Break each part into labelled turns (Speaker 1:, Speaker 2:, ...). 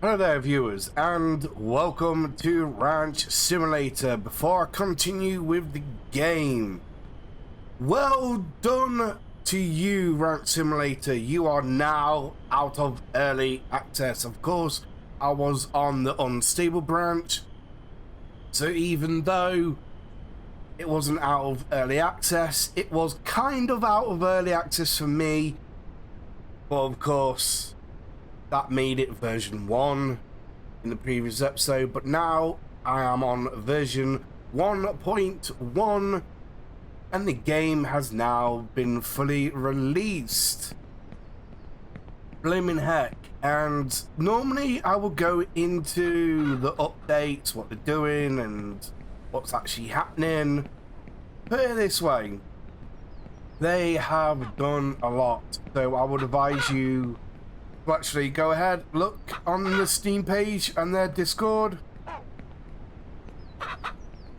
Speaker 1: Hello there viewers and welcome to Ranch Simulator. Before I continue with the game, well done to you Ranch Simulator, you are now out of early access. Of course I was on the unstable branch, so even though it wasn't out of early access, it was kind of out of early access for me, but of course that made it version 1 in the previous episode, but now I am on version 1.1 and the game has now been fully released. Blaming heck. And normally I will go into the updates, what they're doing and what's actually happening. Put it this way, they have done a lot, so I would advise you actually go ahead, look on the Steam page and their Discord,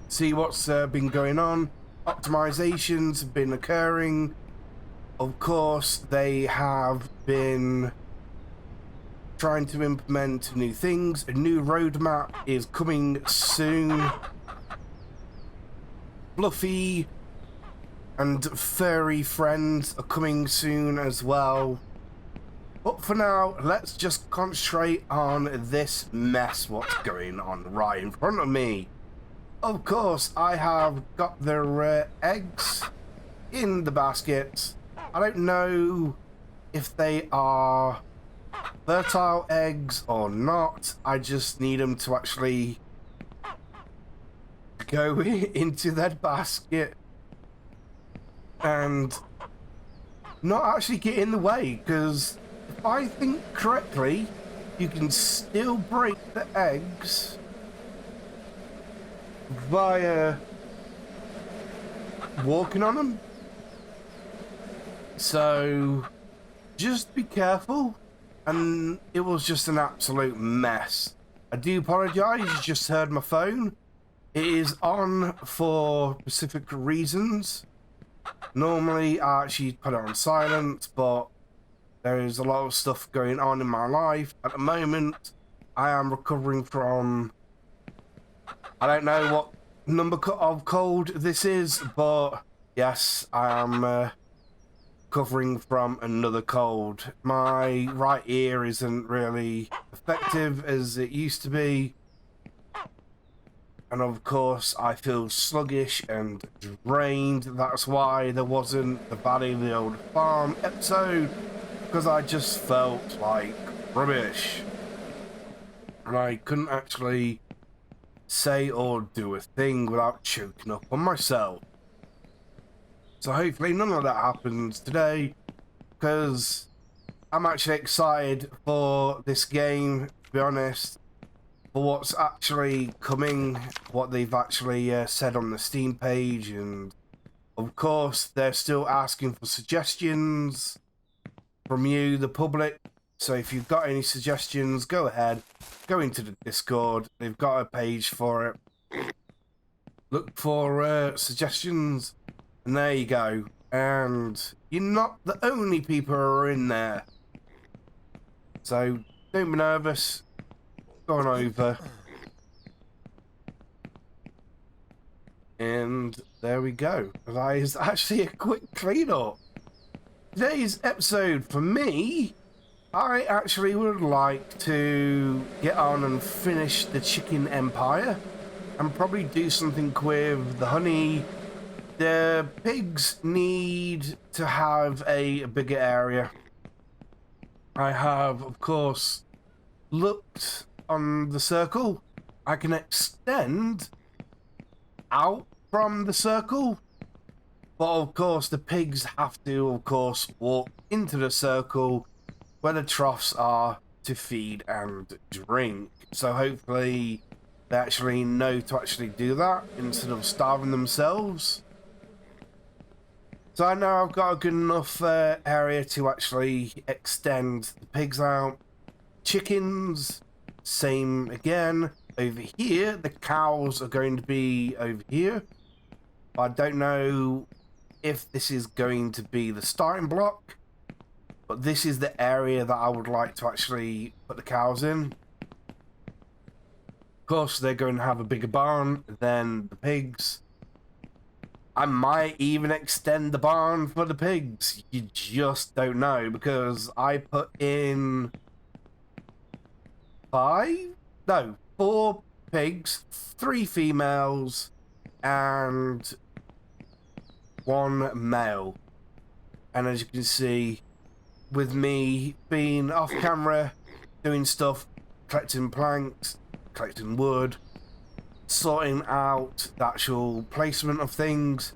Speaker 1: see what's been going on. Optimizations have been occurring. Of course they have been trying to implement new things. A new roadmap is coming soon. Fluffy and furry friends are coming soon as well. But for now, let's just concentrate on this mess, what's going on right in front of me. Of course, I have got the eggs in the basket. I don't know if they are fertile eggs or not. I just need them to actually go into that basket and not actually get in the way, because if I think correctly, you can still break the eggs via walking on them. So just be careful. And it was just an absolute mess. I do apologize, you just heard my phone. It is on for specific reasons. Normally I actually put it on silent, but there is a lot of stuff going on in my life. At the moment, I am recovering from, I don't know what number of cold this is, but yes, I am recovering from another cold. My right ear isn't really effective as it used to be. And of course, I feel sluggish and drained. That's why there wasn't the Valley of the Old Farm episode, because I just felt like rubbish and I couldn't actually say or do a thing without choking up on myself. So hopefully none of that happens today, because I'm actually excited for this game, to be honest, for what's actually coming, what they've actually said on the Steam page. And of course they're still asking for suggestions from you, the public. So if you've got any suggestions, go ahead, go into the Discord. They've got a page for it. Look for suggestions, and there you go. And you're not the only people who are in there, so don't be nervous. Go on over. And there we go. That is actually a quick clean-up. Today's episode, for me, I actually would like to get on and finish the chicken empire and probably do something with the honey. The pigs need to have a bigger area. I have, of course, looked on the circle. I can extend out from the circle. But of course, the pigs have to, of course, walk into the circle where the troughs are to feed and drink. So hopefully they actually know to actually do that instead of starving themselves. So I know I've got a good enough area to actually extend the pigs out. Chickens, same again. Over here, the cows are going to be over here. I don't know if this is going to be the starting block, but this is the area that I would like to actually put the cows in. course, they're going to have a bigger barn than the pigs. I might even extend the barn for the pigs. You just don't know, because I put in 4 pigs, 3 females, and 1 male. And as you can see, with me being off camera, doing stuff, collecting planks, collecting wood, sorting out the actual placement of things,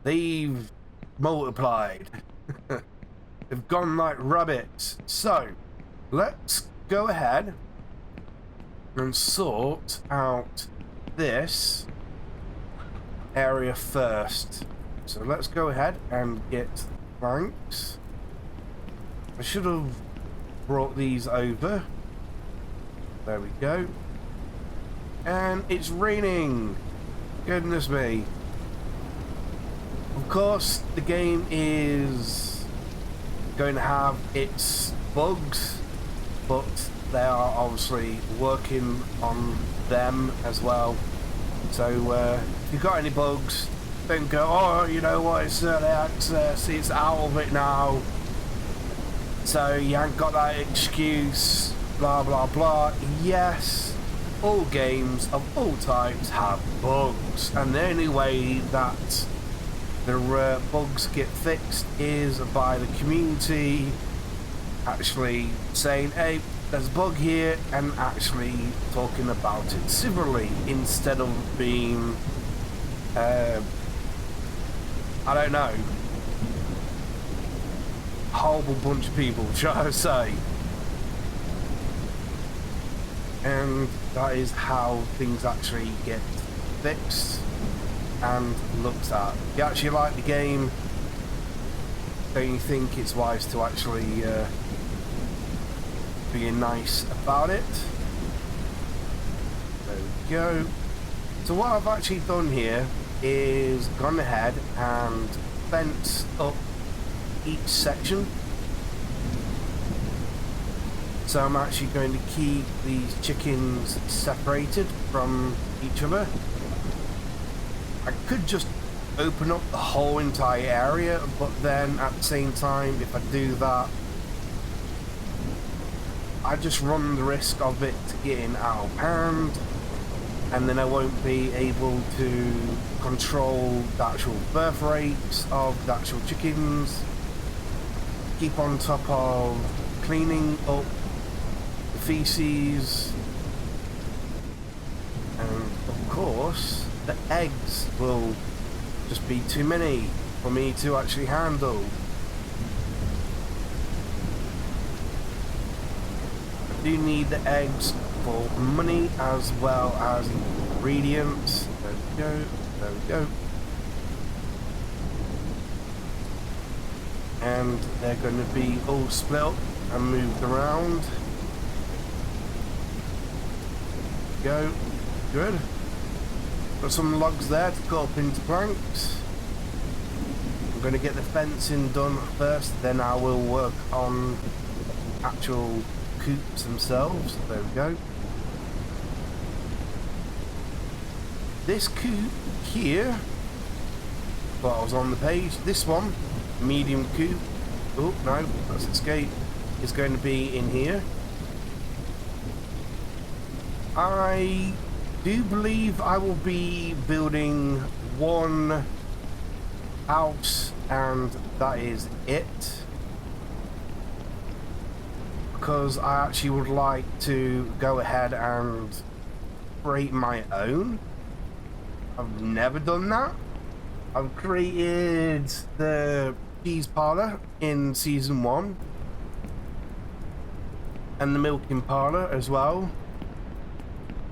Speaker 1: they've multiplied. They've gone like rabbits. So let's go ahead and sort out this area first. So let's go ahead and get planks. I should have brought these over. There we go. And it's raining. Goodness me. Of course, the game is going to have its bugs, but they are obviously working on them as well. So if you've got any bugs, don't go, oh, you know what, it's early access, it's out of it now, so you ain't got that excuse, blah blah blah. Yes, all games of all types have bugs, and the only way that the bugs get fixed is by the community actually saying, hey, there's a bug here, and actually talking about it civilly, instead of being I don't know, horrible bunch of people, shall I say. And that is how things actually get fixed and looked at. If you actually like the game, don't you think it's wise to actually be nice about it? There we go. So what I've actually done here is gone ahead and fenced up each section. So I'm actually going to keep these chickens separated from each other. I could just open up the whole entire area, but then at the same time, if I do that, I just run the risk of it getting out of hand, and then I won't be able to control the actual birth rates of the actual chickens, keep on top of cleaning up the feces, and of course the eggs will just be too many for me to actually handle. I do need the eggs for money as well as ingredients. There we go, there we go. And they're going to be all split up and moved around. Go, good. Got some logs there to cut up into planks. I'm going to get the fencing done first, then I will work on actual coops themselves. There we go. This coop here, well, I was on the page, this one, medium coop, oh no, that's escape, is going to be in here. I do believe I will be building one house, and that is it, because I actually would like to go ahead and create my own. I've never done that. I've created the cheese parlour in season 1 and the milking parlour as well.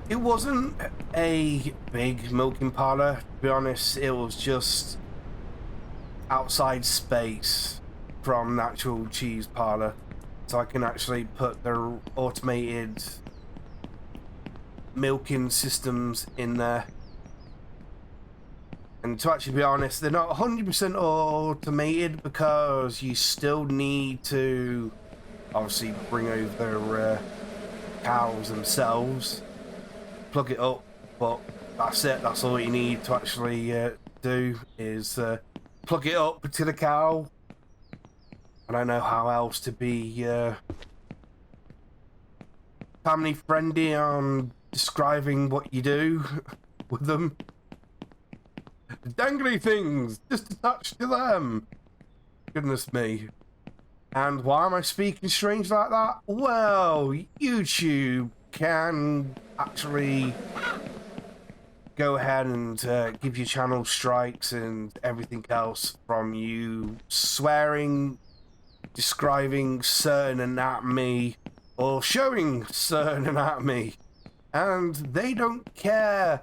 Speaker 1: It wasn't a big milking parlour, to be honest. It was just outside space from the actual cheese parlour, so I can actually put the automated milking systems in there. And to actually be honest, they're not 100% automated, because you still need to obviously bring over cows themselves. plug it up, but that's it. That's all you need to actually do is plug it up to the cow. I don't know how else to be family friendly on describing what you do with them. Dangly things, just attached to them. Goodness me. And why am I speaking strange like that? Well, YouTube can actually go ahead and give your channel strikes and everything else from you swearing, describing certain anatomy, or showing certain anatomy. And they don't care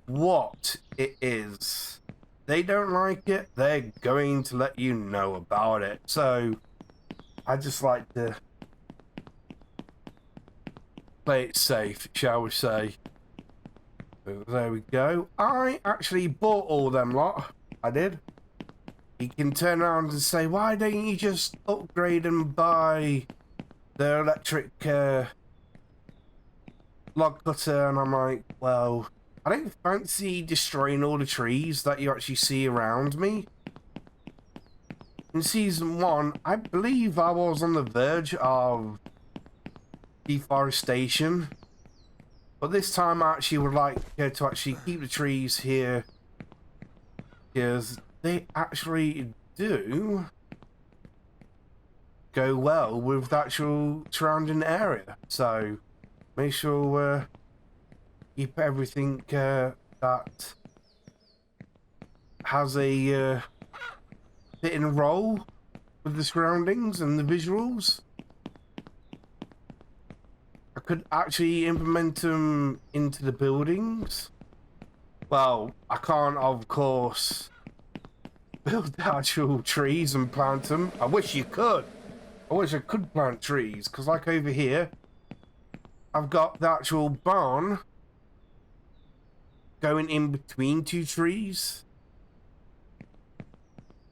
Speaker 1: what it is. They don't like it, they're going to let you know about it. So I just like to play it safe, shall we say. So there we go. I actually bought all them lot. I did. You can turn around and say, why don't you just upgrade and buy the electric log cutter? And I'm like, well, I don't fancy destroying all the trees that you actually see around me. In season 1, I believe I was on the verge of deforestation. But this time I actually would like to actually keep the trees here, because they actually do go well with the actual surrounding area. So make sure keep everything that has a fitting role with the surroundings and the visuals. I could actually implement them into the buildings. Well, I can't, of course, build the actual trees and plant them. I wish you could. I wish I could plant trees, because like over here, I've got the actual barn going in between two trees.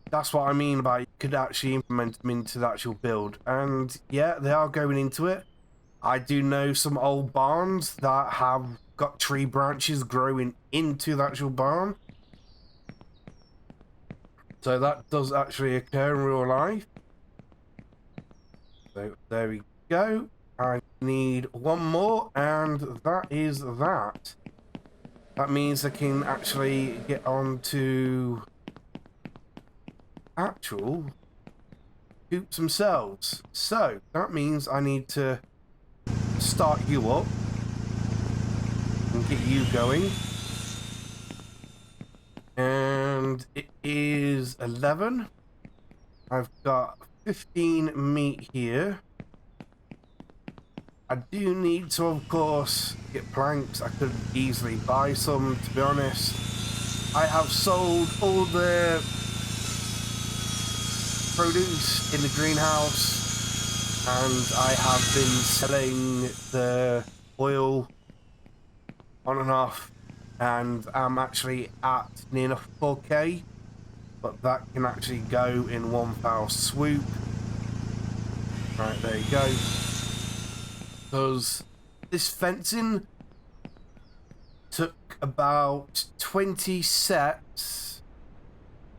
Speaker 1: That's what I mean by you could actually implement them into the actual build. And yeah, they are going into it. I do know some old barns that have got tree branches growing into the actual barn. So that does actually occur in real life. So there we go. I need one more, and that is that. That means I can actually get on to actual coops themselves. So that means I need to start you up and get you going. And it is 11. I've got 15 meat here. I do need to, of course, get planks. I could easily buy some, to be honest. I have sold all the produce in the greenhouse, and I have been selling the oil on and off, and I'm actually at near enough 4k, but that can actually go in one foul swoop. Right, there you go. Because this fencing took about 20 sets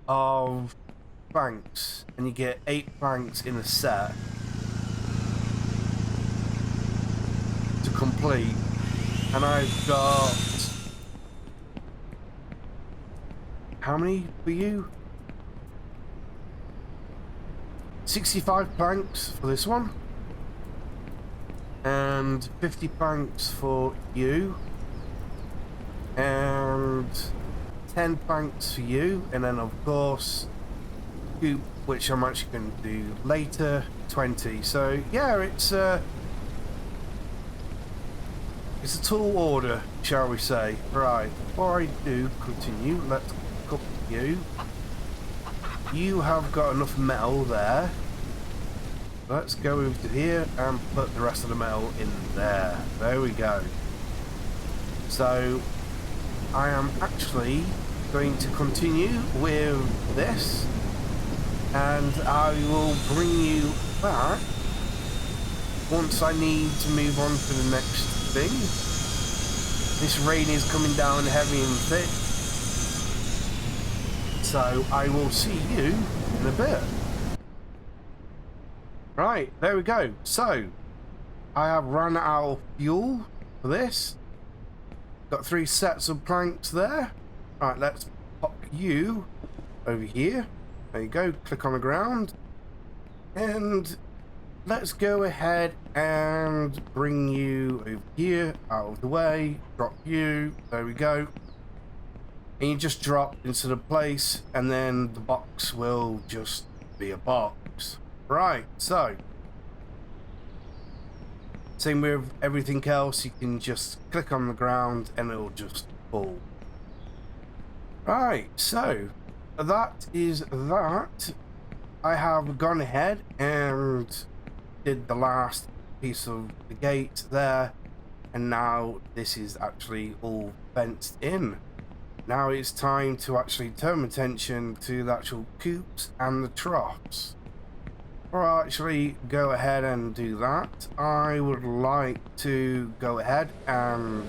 Speaker 1: of planks, and you get 8 planks in a set to complete. And I've got, how many for you? 65 planks for this one, and 50 planks for you, and 10 planks for you, and then of course coop, which I'm actually going to do later, 20. So yeah, it's a tall order, shall we say. Right, before I do continue, let's cook you. You have got enough metal there. Let's go over to here and put the rest of the metal in there. There we go. So I am actually going to continue with this, and I will bring you back once I need to move on to the next thing. This rain is coming down heavy and thick. So I will see you in a bit. Right, there we go. So I have run out of fuel for this. Got 3 sets of planks there. Right, let's pop you over here. There you go. Click on the ground. And let's go ahead and bring you over here, out of the way. Drop you. There we go. And you just drop into the place, and then the box will just be a box. Right, so same with everything else, you can just click on the ground and it'll just fall. Right, so that is that. I have gone ahead and did the last piece of the gate there, and now this is actually all fenced in. Now it's time to actually turn attention to the actual coops and the troughs. Before I actually go ahead and do that, I would like to go ahead and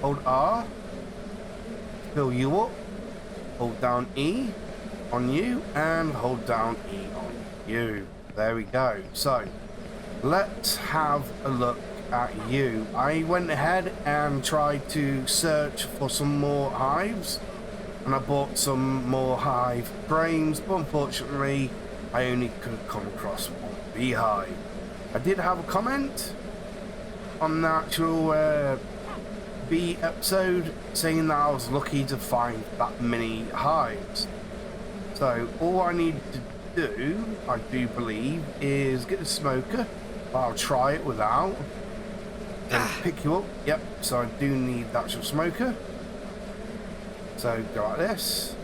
Speaker 1: hold R, fill you up, hold down E on you, and hold down E on you. There we go. So let's have a look at you. I went ahead and tried to search for some more hives, and I bought some more hive frames, but unfortunately I only could come across one beehive. I did have a comment on the actual bee episode saying that I was lucky to find that many hives. So all I need to do, I do believe, is get a smoker. I'll try it without. Then pick you up. Yep, so I do need the actual smoker. So go like this.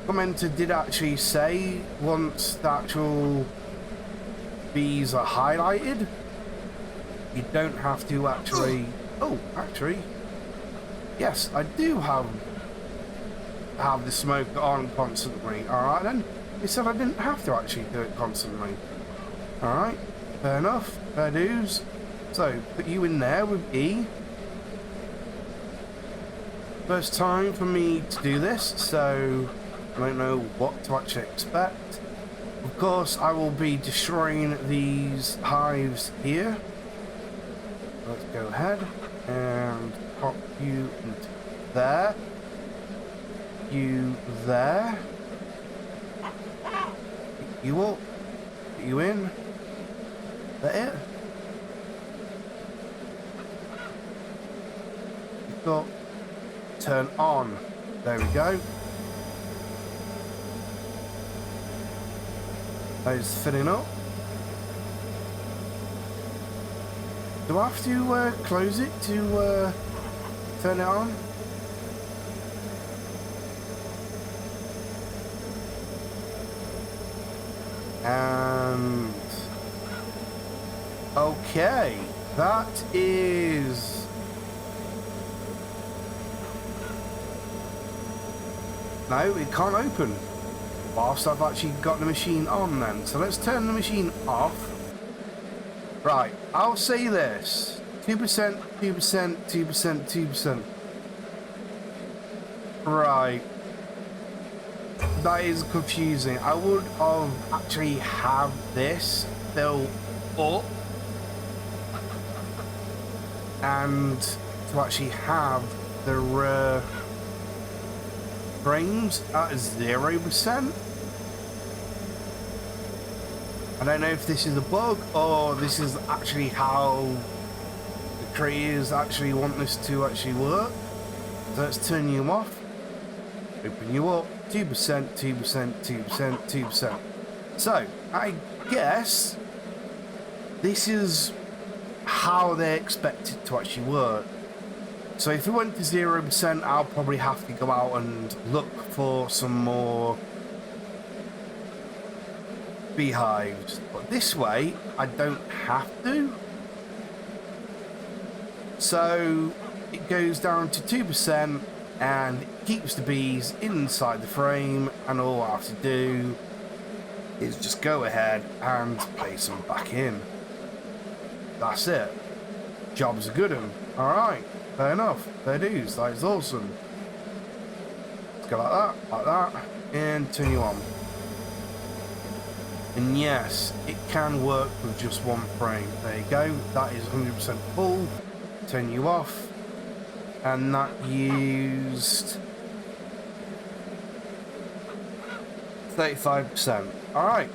Speaker 1: Commenter did actually say once the actual bees are highlighted, you don't have to actually... Oh, actually, yes, I do have the smoker on constantly. Alright then, he said I didn't have to actually do it constantly. Alright, fair enough, fair dues. So, put you in there with E. First time for me to do this, so I don't know what to actually expect. Of course, I will be destroying these hives here. Let's go ahead and pop you into there. You there. Pick you up. Put you in. Is that it? Pick up. Turn on. There we go. That is filling up. Do I have to close it to turn it on? And okay, that is no, it can't open whilst I've actually got the machine on then. So let's turn the machine off. Right, I'll say this. 2%, 2%, 2%, 2%. Right. That is confusing. I would have actually have this fill up and to actually have the frames at 0%. I don't know if this is a bug or this is actually how the creators actually want this to actually work. So let's turn you off. Open you up. 2%, 2%, 2%, 2%. So, I guess this is how they expect it to actually work. So if it went to 0%, I'll probably have to go out and look for some more beehives. But this way, I don't have to. So it goes down to 2%. And it keeps the bees inside the frame, and all I have to do is just go ahead and place them back in. That's it. Job's a good one. Alright, fair enough. Fair dues. That is awesome. Let's go like that, and turn you on. And yes, it can work with just one frame. There you go. That is 100% full. Turn you off. And that used 35%. Alright.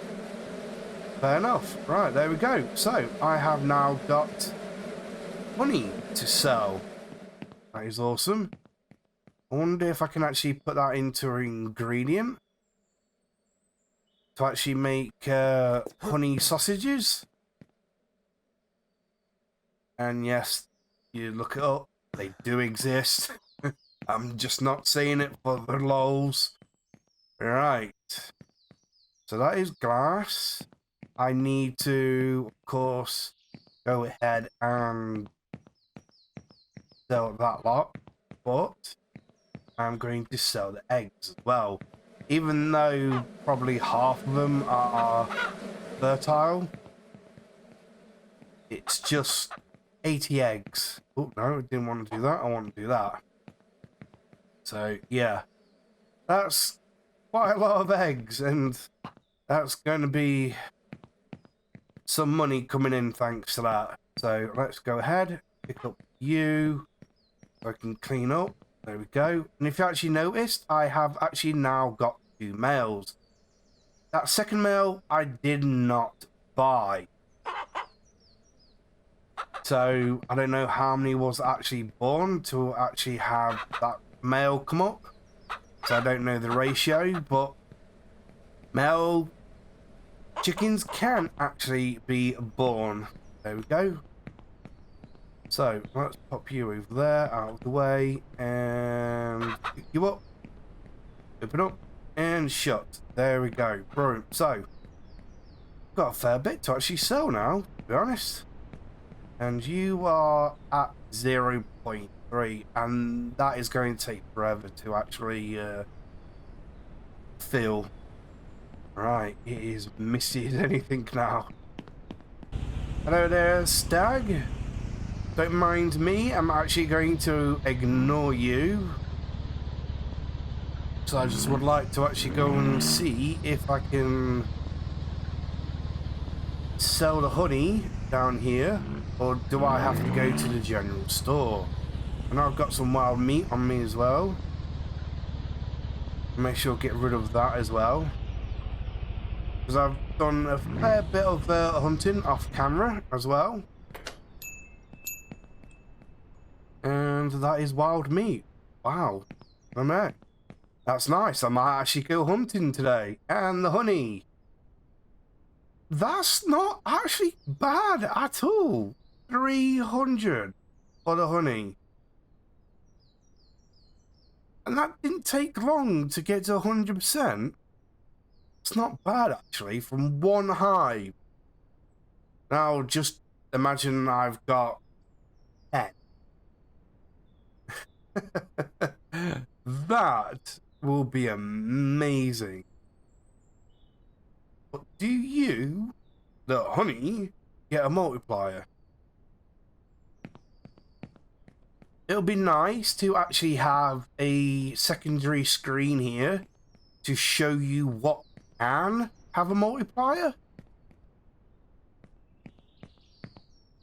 Speaker 1: Fair enough. Right, there we go. So, I have now got money to sell. That is awesome. I wonder if I can actually put that into an ingredient to actually make honey sausages. And yes, you look it up, they do exist. I'm just not saying it for the lols. Right. So that is glass. I need to, of course, go ahead and sell that lot. But I'm going to sell the eggs as well. Even though probably half of them are fertile, it's just 80 eggs. Oh, no, I didn't want to do that. I want to do that. So, yeah. That's quite a lot of eggs, and that's going to be some money coming in thanks to that. So, let's go ahead, pick up you, so I can clean up. There we go. And if you actually noticed, I have actually now got 2 males. That second male I did not buy. So I don't know how many was actually born to actually have that male come up. So I don't know the ratio, but male chickens can actually be born. There we go. So, let's pop you over there, out of the way, and pick you up, open up, and shut. There we go. Brilliant. So, got a fair bit to actually sell now, to be honest. And you are at 0.3, and that is going to take forever to actually fill. Right, it is messy as anything now. Hello there, Stag. Don't mind me, I'm actually going to ignore you. So I just would like to actually go and see if I can sell the honey down here, or do I have to go to the general store? And I've got some wild meat on me as well. Make sure to get rid of that as well. Because I've done a fair bit of hunting off camera as well. And that is wild meat. Wow. I know. That's nice. I might actually go hunting today. And the honey. That's not actually bad at all. 300 for the honey. And that didn't take long to get to 100%. It's not bad actually from one hive. Now just imagine I've got 10. That will be amazing. But do you, the honey, get a multiplier? It'll be nice to actually have a secondary screen here to show you what can have a multiplier.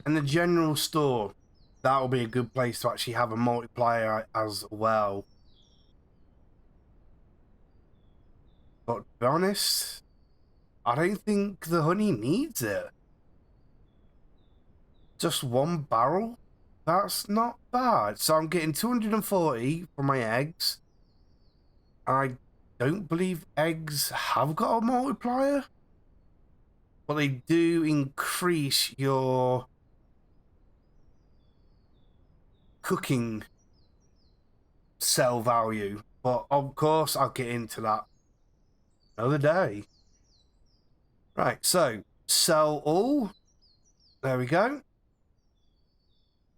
Speaker 1: And the general store, that'll be a good place to actually have a multiplier as well. But to be honest, I don't think the honey needs it. Just one barrel? That's not bad. So I'm getting 240 for my eggs. I don't believe eggs have got a multiplier. But they do increase your cooking sell value. But of course I'll get into that another day. Right, so sell all. There we go.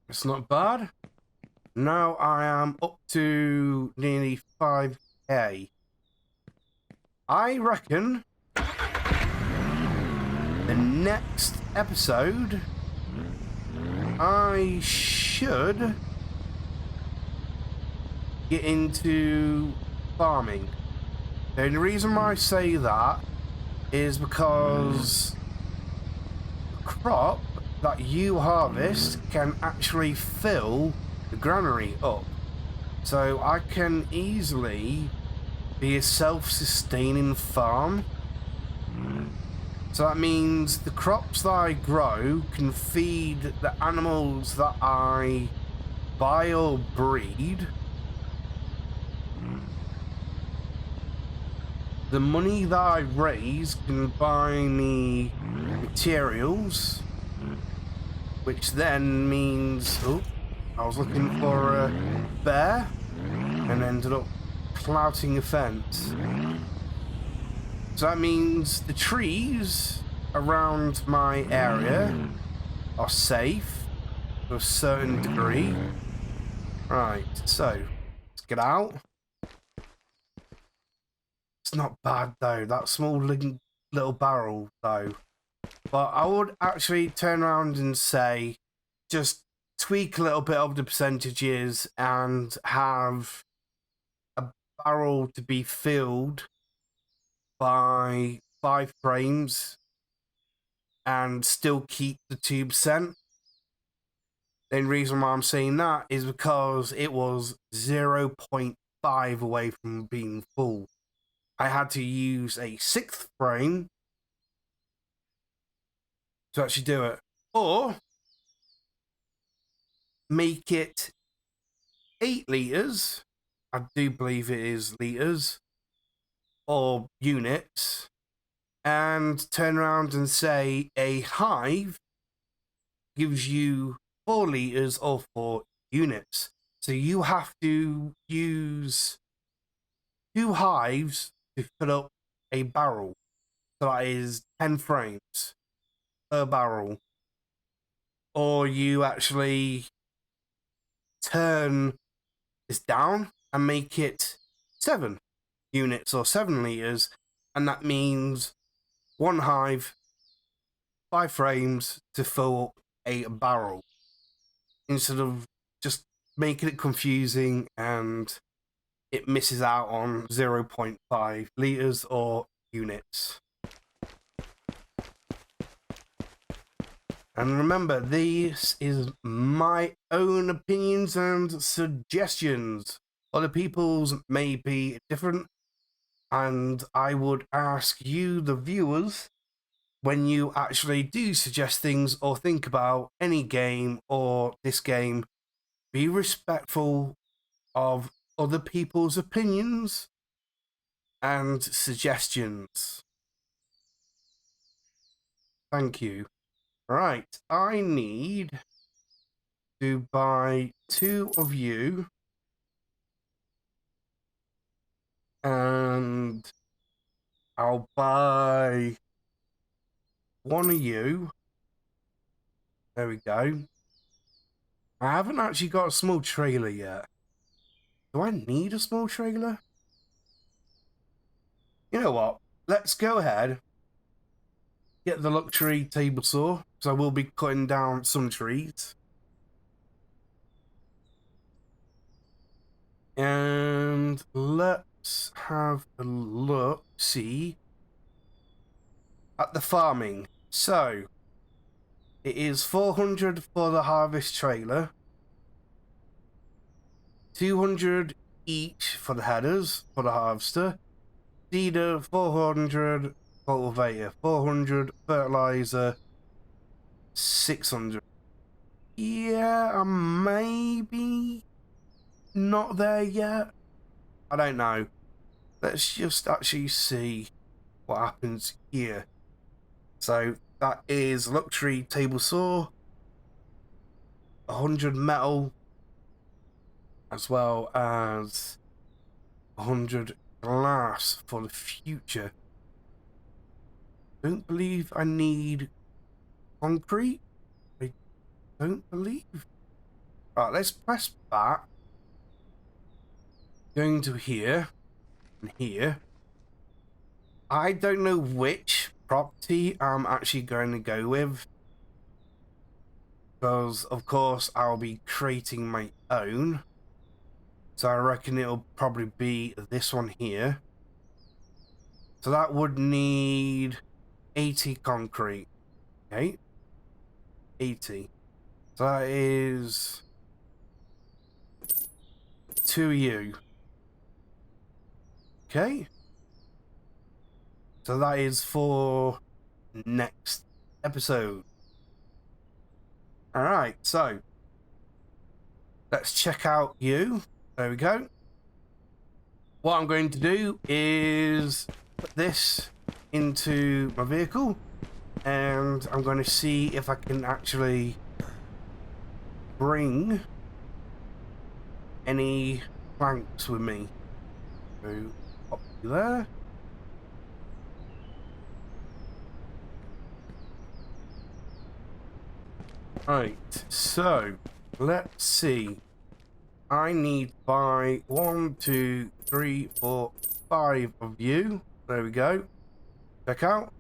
Speaker 1: It's not bad. Now I am up to nearly 5k. I reckon the next episode I should get into farming. The only reason why I say that is because the crop that you harvest can actually fill the granary up. So I can easily be a self-sustaining farm. So that means the crops that I grow can feed the animals that I buy or breed. The money that I raise can buy me materials, which then means, oh, I was looking for a bear and ended up clouting a fence. So that means the trees around my area are safe to a certain degree. Right, so let's get out. It's not bad though, that small little barrel though. But I would actually turn around and say, just tweak a little bit of the percentages and have a barrel to be filled by 5 frames and still keep the 2%. The reason why I'm saying that is because it was 0.5 away from being full. I had to use a 6th frame to actually do it. Or make it 8 litres. I do believe it is litres or units. And turn around and say a hive gives you 4 litres or 4 units. So you have to use 2 hives to fill up a barrel. So that is 10 frames per barrel. Or you actually turn this down and make it 7 units or 7 litres. And that means 1 hive, 5 frames to fill up a barrel. Instead of just making it confusing and it misses out on 0.5 litres or units. And remember, this is my own opinions and suggestions. Other people's may be different, and I would ask you, the viewers, when you actually do suggest things or think about any game or this game, be respectful of other people's opinions and suggestions. Thank you. Right, I need to buy 2 of you, and I'll buy 1 of you. There we go. I haven't actually got a small trailer yet. Do I need a small trailer? You know what? Let's go ahead, get the luxury table saw, because I will be cutting down some trees. And let's have a look, see, at the farming. So, it is 400 for the harvest trailer, 200 each for the headers, for the harvester, seeder 400, cultivator 400, fertilizer 600. Yeah, I'm maybe not there yet. I don't know. Let's just actually see what happens here. So that is luxury table saw, 100 metal, as well as 100 glass for the future. Don't believe I need concrete. I don't believe. Right, let's press back. Going to here and here. I don't know which property I'm actually going to go with. because of course I'll be creating my own. So I reckon it'll probably be this one here. So that would need 80 concrete. Okay. 80. So that is 2U. Okay. So that is for next episode. Alright, so let's check out you. There we go. What I'm going to do is put this into my vehicle, and I'm going to see if I can actually bring any planks with me. So pop you there. Right, so let's see. I need to buy 1, 2, 3, 4, 5 of you. There we go. Check out.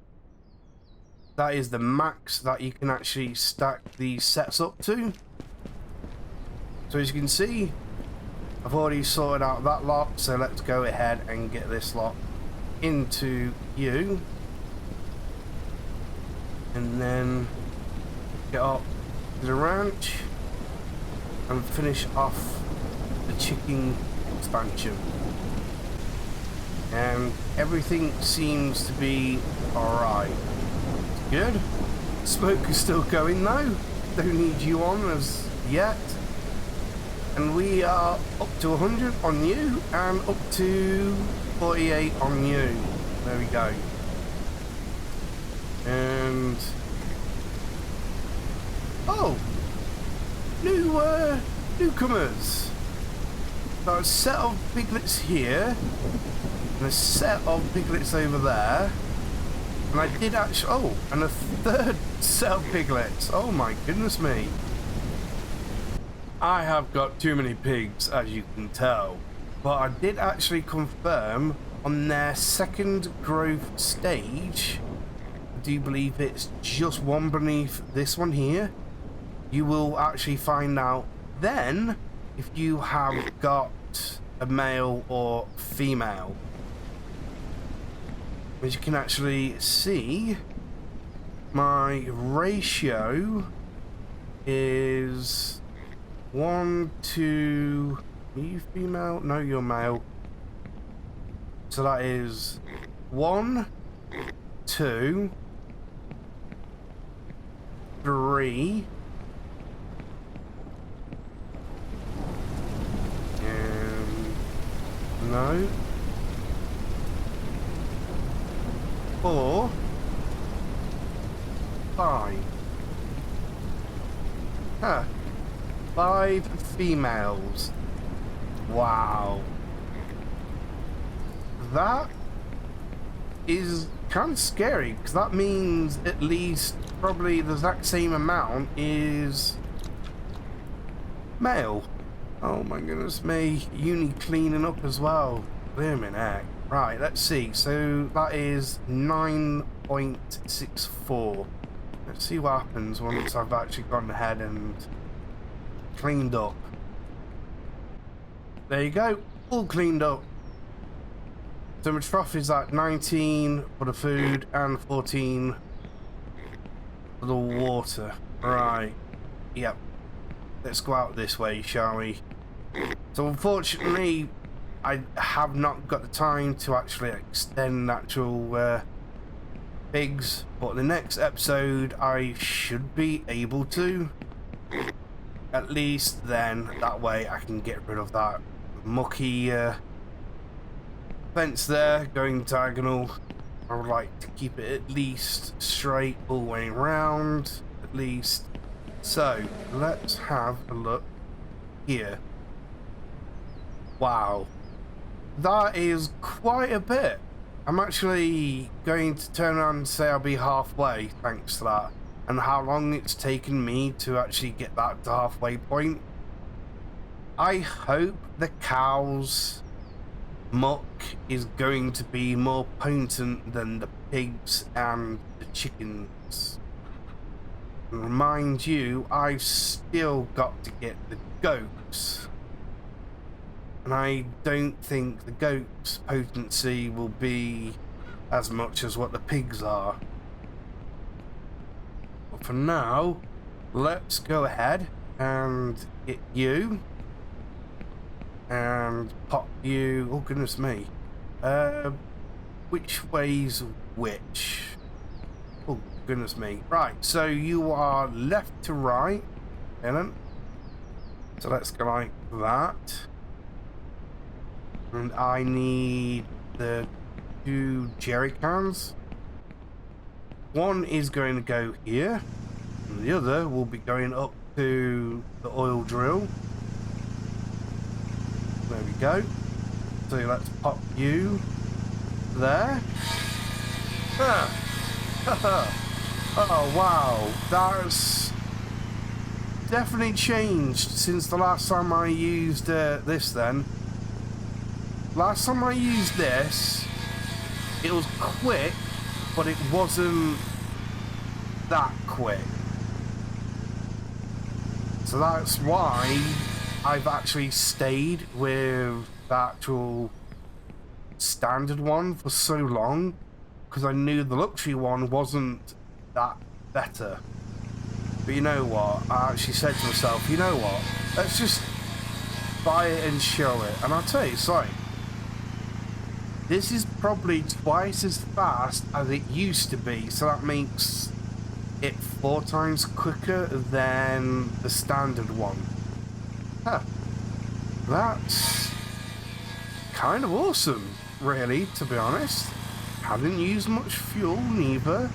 Speaker 1: That is the max that you can actually stack these sets up to. So as you can see, I've already sorted out that lot, so let's go ahead and get this lot into you. And then get up to the ranch and finish off the chicken expansion. And everything seems to be alright. Good. Smoke is still going though. Don't need you on as yet. And we are up to 100 on you and up to 48 on you. There we go. And oh, newcomers. So a set of piglets here and a set of piglets over there. And I did actually, oh, and a third set of piglets. Oh my goodness me. I have got too many pigs, as you can tell. But I did actually confirm on their second growth stage, I do believe it's just one beneath this one here. You will actually find out then if you have got a male or female. As you can actually see, my ratio is 1 to... Are you female? No, you're male. So that is 1, 2, 3, and no, 4, 5. Huh. 5 females. Wow. That is kind of scary, because that means at least probably the exact same amount is male. Oh my goodness me. Uni cleaning up as well. Blimmin' heck. Right, let's see. So that is 9.64. Let's see what happens once I've actually gone ahead and cleaned up. There you go, all cleaned up. So my trough is at 19 for the food and 14 for the water. Right, yep. Let's go out this way, shall we? So unfortunately, I have not got the time to actually extend actual pigs, but the next episode I should be able to. At least then, that way I can get rid of that mucky fence there going diagonal. I would like to keep it at least straight all the way around, at least. So let's have a look here. Wow, that is quite a bit. I'm actually going to turn around and say I'll be halfway thanks to that. And how long it's taken me to actually get that to halfway point. I hope the cows' muck is going to be more potent than the pigs and the chickens. And remind you, I've still got to get the goats. And I don't think the goats' potency will be as much as what the pigs are. But for now, let's go ahead and get you. And pop you. Oh, goodness me. Which way's which? Oh, goodness me. Right, so you are left to right, Ellen. So let's go like that. And I need the 2 jerry cans. One is going to go here, and the other will be going up to the oil drill. There we go. So let's pop you there. Oh wow, that's definitely changed since the last time I used this then. Last time I used this, it was quick, but it wasn't that quick. So that's why I've actually stayed with the actual standard one for so long, because I knew the luxury one wasn't that better. But you know what? I actually said to myself, you know what? Let's just buy it and show it. And I'll tell you, sorry. This is probably twice as fast as it used to be, so that makes it 4 times quicker than the standard one. Huh. That's kind of awesome, really, to be honest. Hadn't used much fuel neither.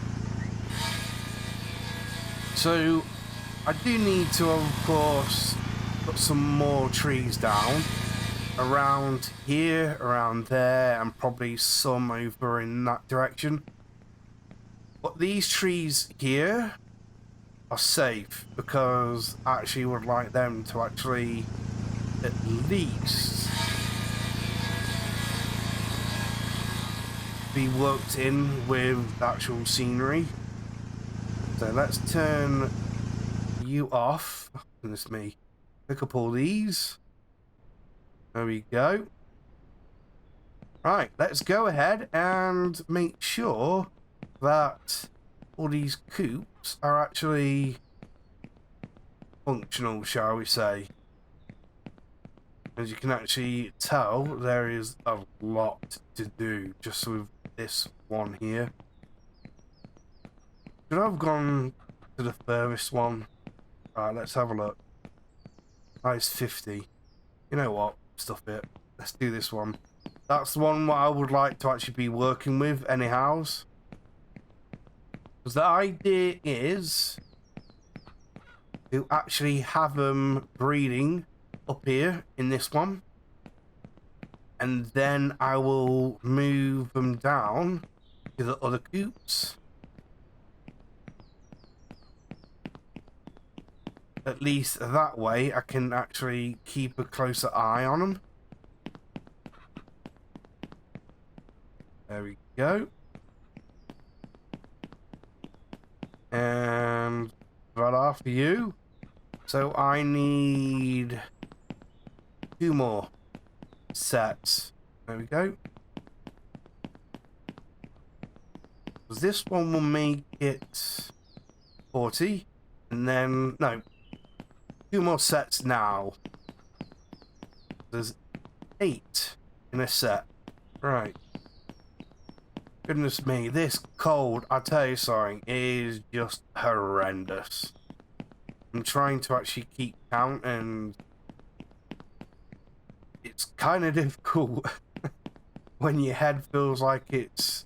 Speaker 1: So I do need to, of course, put some more trees down around here, around there, and probably some over in that direction. But these trees here are safe because I actually would like them to actually at least be worked in with the actual scenery. So let's turn you off. Oh, goodness me. Pick up all these. There we go. Right, let's go ahead and make sure that all these coops are actually functional, shall we say. As you can actually tell, there is a lot to do just with this one here. Should I have gone to the furthest one? Right, let's have a look. That is 50. You know what? Stuff it. Let's do this one. That's the one I would like to actually be working with anyhow. Because the idea is to actually have them breeding up here in this one. And then I will move them down to the other coops. At least that way I can actually keep a closer eye on them. There we go. And right after you. So I need 2 more sets. There we go. This one will make it 40. And then, no. 2 more sets now. There's 8 in a set. Right. Goodness me, this cold, I tell you something, is just horrendous. I'm trying to actually keep count, and it's kind of difficult when your head feels like it's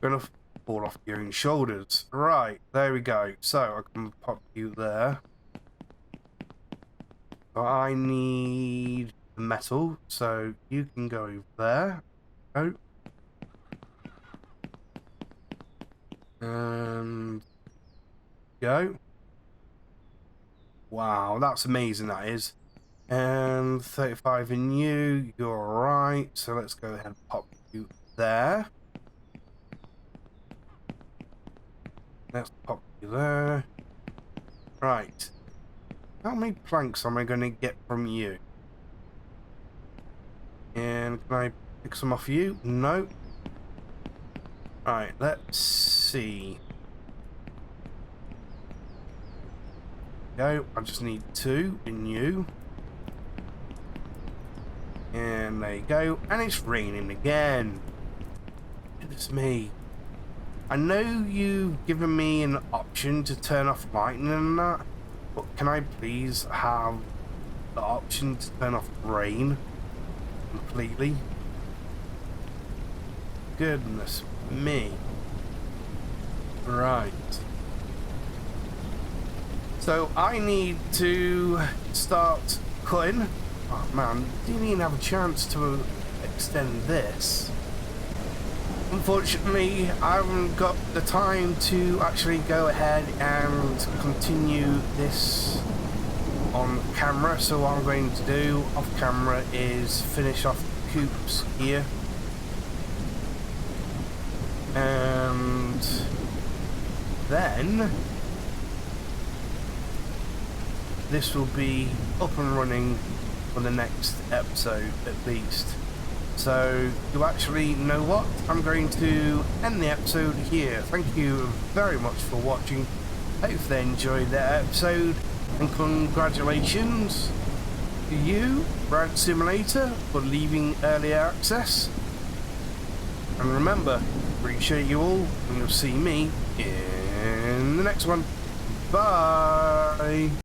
Speaker 1: gonna fall off your own shoulders. Right, there we go. So I can pop you there. I need metal, so you can go over there. Oh. And go. Wow, that's amazing, that is. And 35 in you, you're right. So let's go ahead and pop you there. Let's pop you there. Right. How many planks am I going to get from you? And can I pick some off you? No. Right, let's see. Go. I just need 2 in you. And there you go. And it's raining again. Goodness me. I know you've given me an option to turn off lightning and that, but can I please have the option to turn off rain completely? Goodness me. Right. So I need to start cutting. Oh man, didn't even have a chance to extend this. Unfortunately, I haven't got the time to actually go ahead and continue this on camera, so what I'm going to do off camera is finish off the coops here. And then this will be up and running for the next episode at least. So you actually know what? I'm going to end the episode here. Thank you very much for watching. Hope they enjoyed that episode, and congratulations to you, Brad Simulator, for leaving early access. And remember, appreciate you all, and you'll see me in the next one. Bye!